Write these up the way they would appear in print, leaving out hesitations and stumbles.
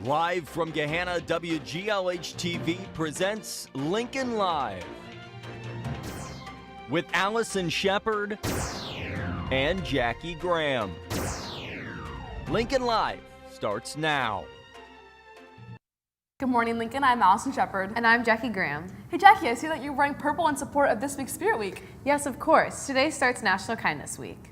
Live from Gahanna, WGLH-TV presents Lincoln Live with Allison Shepard and Jackie Graham. Lincoln Live starts now. Good morning, Lincoln. I'm Allison Shepard. And I'm Jackie Graham. Hey, Jackie, I see that you're wearing purple in support of this week's Spirit Week. Yes, of course. Today starts National Kindness Week.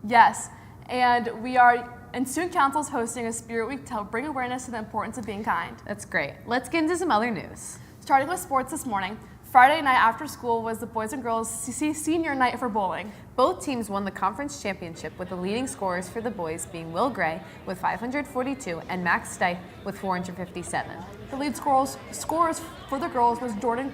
Yes, and Student Council is hosting a Spirit Week to help bring awareness to the importance of being kind. That's great. Let's get into some other news. Starting with sports this morning, Friday night after school was the boys and girls senior night for bowling. Both teams won the conference championship, with the leading scorers for the boys being Will Gray with 542 and Max Stipe with 457. The lead scorers for the girls was Jordan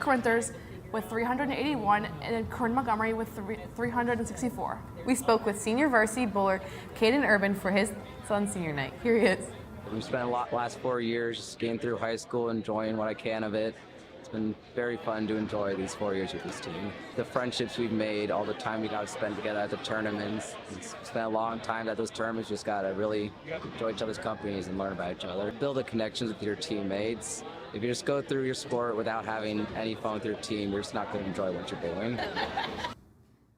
Corinthers with 381 and Corinne Montgomery with 364. We spoke with senior varsity bowler Caden Urban for his son's senior night. Here he is. We've spent last 4 years just getting through high school, enjoying what I can of it. It's been very fun to enjoy these 4 years with this team. The friendships we've made, all the time we got to spend together at the tournaments. It's spent a long time at those tournaments. Just got to really enjoy each other's companies and learn about each other. Build the connections with your teammates. If you just go through your sport without having any fun with your team, you're just not going to enjoy what you're doing.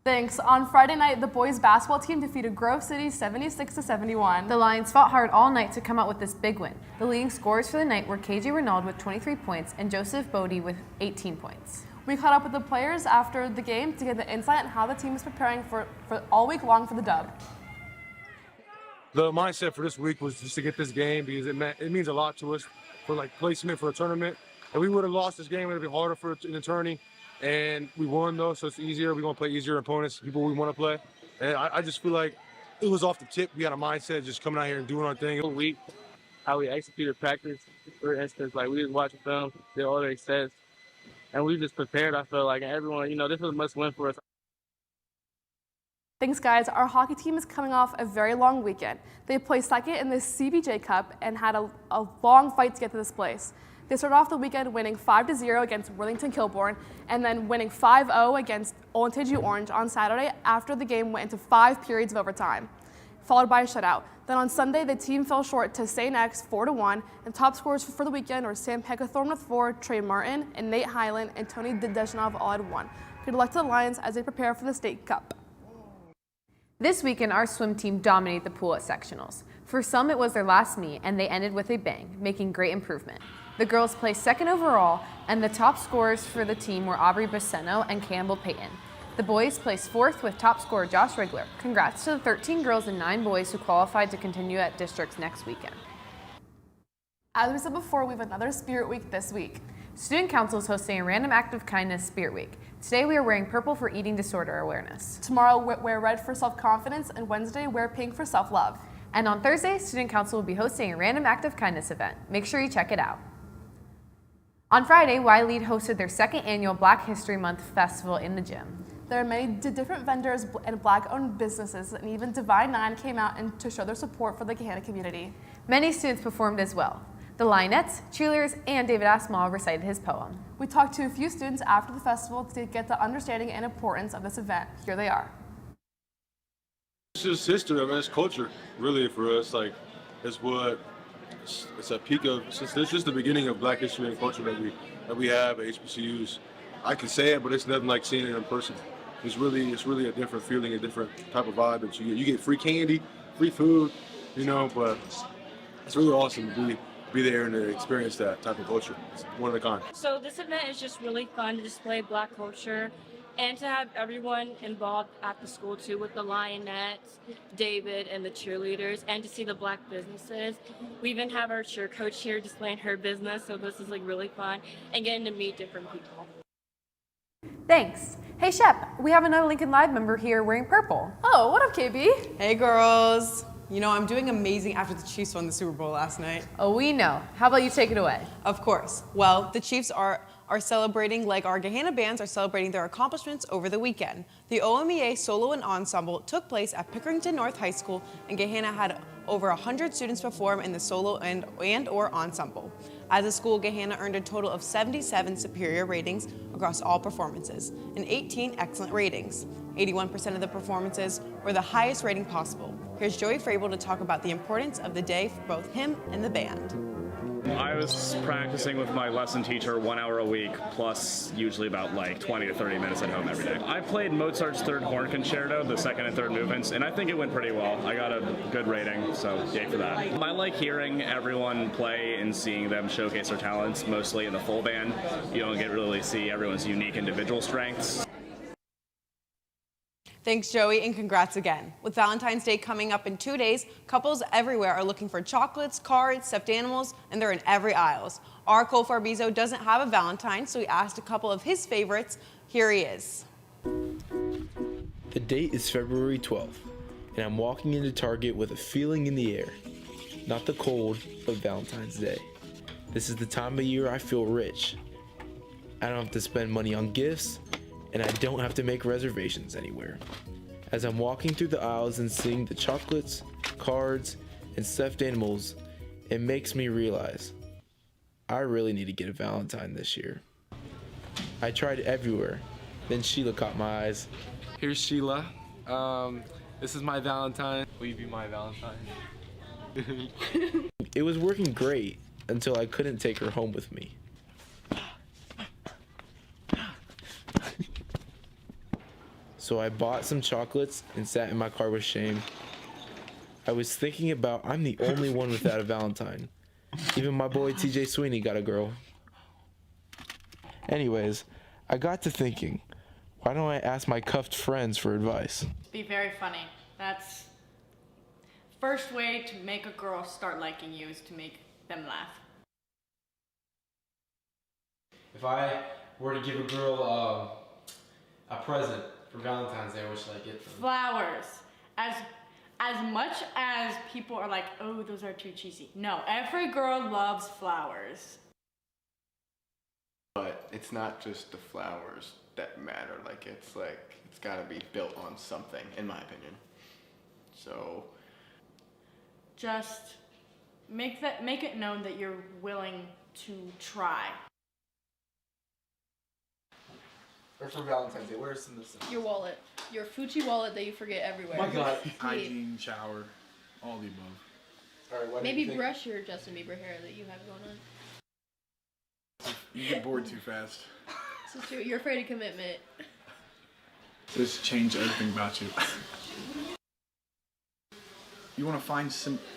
Thanks. On Friday night, the boys basketball team defeated Grove City 76-71. The Lions fought hard all night to come out with this big win. The leading scorers for the night were KJ Renaud with 23 points and Joseph Bodie with 18 points. We caught up with the players after the game to get the insight on how the team is preparing for all week long for the dub. The mindset for this week was just to get this game because it means a lot to us for placement for a tournament. And we would have lost this game, it would have been harder for an attorney. And we won though, so it's easier. We're gonna play easier opponents, people we want to play. And I just feel like it was off the tip. We had a mindset just coming out here and doing our thing. Whole week, how we executed practice. For instance, we just watched film, did all the sets, and we just prepared. I feel like, and everyone, this was a must win for us. Thanks, guys. Our hockey team is coming off a very long weekend. They placed second in the CBJ Cup and had a long fight to get to this place. They started off the weekend winning 5-0 against Worthington Kilbourne and then winning 5-0 against Olentangy Orange on Saturday after the game went into 5 periods of overtime, followed by a shutout. Then on Sunday, the team fell short to St. X 4-1, and top scorers for the weekend were Sam Pegathorne with 4, Trey Martin, and Nate Highland, and Tony Dejanov all had 1. Good luck to the Lions as they prepare for the state cup. This weekend, our swim team dominated the pool at sectionals. For some, it was their last meet, and they ended with a bang, making great improvement. The girls placed second overall, and the top scorers for the team were Aubrey Baceno and Campbell Payton. The boys placed fourth with top scorer Josh Rigler. Congrats to the 13 girls and 9 boys who qualified to continue at districts next weekend. As we said before, we have another Spirit Week this week. Student Council is hosting a Random Act of Kindness Spirit Week. Today we are wearing purple for eating disorder awareness. Tomorrow, wear red for self-confidence, and Wednesday, wear pink for self-love. And on Thursday, Student Council will be hosting a Random Act of Kindness event. Make sure you check it out. On Friday, Y-Lead hosted their second annual Black History Month festival in the gym. There are many different vendors and Black-owned businesses, and even Divine Nine came out to show their support for the Gahanna community. Many students performed as well. The Lionettes, cheerleaders, and David Asmal recited his poem. We talked to a few students after the festival to get the understanding and importance of this event. Here they are. It's just history, it's culture, really, for us. It's a peak of, it's just the beginning of Black history and culture that we have at HBCUs. I can say it, but it's nothing like seeing it in person. It's really a different feeling, a different type of vibe that you get. You get free candy, free food, but it's really awesome to be there and to experience that type of culture. It's one of a kind. So this event is just really fun to display Black culture and to have everyone involved at the school too, with the Lionettes, David, and the cheerleaders, and to see the Black businesses. We even have our cheer coach here displaying her business, so this is really fun, and getting to meet different people. Thanks. Hey Shep, we have another Lincoln Live member here wearing purple. Oh, what up, KB? Hey girls. I'm doing amazing after the Chiefs won the Super Bowl last night. Oh, we know. How about you take it away? Of course. Well, the Chiefs are celebrating like our Gahanna bands are celebrating their accomplishments over the weekend. The Oma Solo Ensemble took place at Pickerington North High School, and Gahanna had over 100 students perform in the solo and/or ensemble. As a school, Gahanna earned a total of 77 superior ratings across all performances and 18 excellent ratings. 81% of the performances were the highest rating possible. Here's Joey Frable to talk about the importance of the day for both him and the band. I was practicing with my lesson teacher 1 hour a week, plus usually about like 20 to 30 minutes at home every day. I played Mozart's Third Horn Concerto, the second and third movements, and I think it went pretty well. I got a good rating, so yay for that. I like hearing everyone play and seeing them showcase their talents, mostly in the full band. You don't get to really see everyone's unique individual strengths. Thanks, Joey, and congrats again. With Valentine's Day coming up in 2 days, couples everywhere are looking for chocolates, cards, stuffed animals, and they're in every aisles. Our Cole Farbizo doesn't have a Valentine, so we asked a couple of his favorites. Here he is. The date is February 12th, and I'm walking into Target with a feeling in the air. Not the cold, but Valentine's Day. This is the time of year I feel rich. I don't have to spend money on gifts, and I don't have to make reservations anywhere. As I'm walking through the aisles and seeing the chocolates, cards, and stuffed animals, it makes me realize I really need to get a Valentine this year. I tried everywhere, then Sheila caught my eyes. Here's Sheila. This is my Valentine. Will you be my Valentine? It was working great until I couldn't take her home with me. So I bought some chocolates and sat in my car with shame. I was thinking about I'm the only one without a Valentine. Even my boy TJ Sweeney got a girl. Anyways, I got to thinking, why don't I ask my cuffed friends for advice? Be very funny. That's first way to make a girl start liking you is to make them laugh. If I were to give a girl a present for Valentine's Day, what should I get them? Flowers. As much as people are like, oh, those are too cheesy. No, every girl loves flowers. But it's not just the flowers that matter. It's gotta be built on something, in my opinion. So just make it known that you're willing to try. Or for Valentine's Day, where's some of this? Your wallet. Your Fuji wallet that you forget everywhere. My God. Hygiene, shower, all the above. All right, what Maybe do you think? brush your Justin Bieber hair that you have going on. You get bored too fast. This is true. You're afraid of commitment. Just change everything about you. You want to find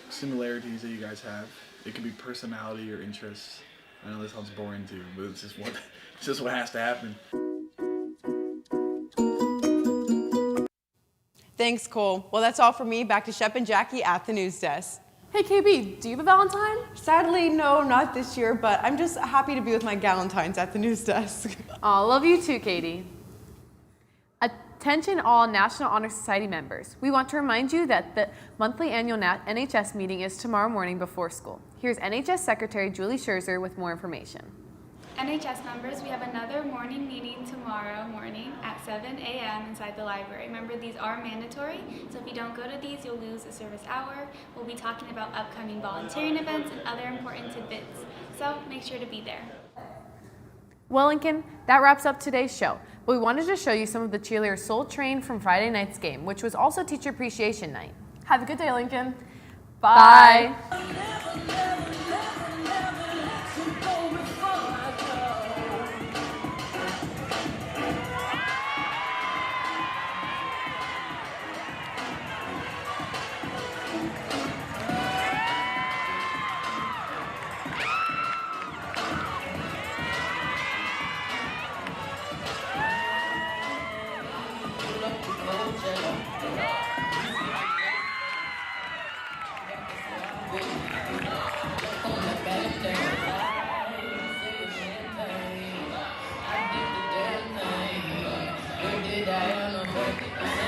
similarities that you guys have. It could be personality or interests. I know this sounds boring too, but it's just what has to happen. Thanks, Cole. Well, that's all for me. Back to Shep and Jackie at the news desk. Hey KB, do you have a Valentine? Sadly, no, not this year, but I'm just happy to be with my Galentines at the news desk. Aw, love you too, Katie. Attention all National Honor Society members. We want to remind you that the monthly annual NHS meeting is tomorrow morning before school. Here's NHS Secretary Julie Scherzer with more information. NHS members, we have another morning meeting tomorrow morning at 7 a.m. inside the library. Remember, these are mandatory, so if you don't go to these, you'll lose a service hour. We'll be talking about upcoming volunteering events and other important tidbits, so make sure to be there. Well, Lincoln, that wraps up today's show. But we wanted to show you some of the cheerleaders Soul Train from Friday night's game, which was also Teacher Appreciation Night. Have a good day, Lincoln. Bye. I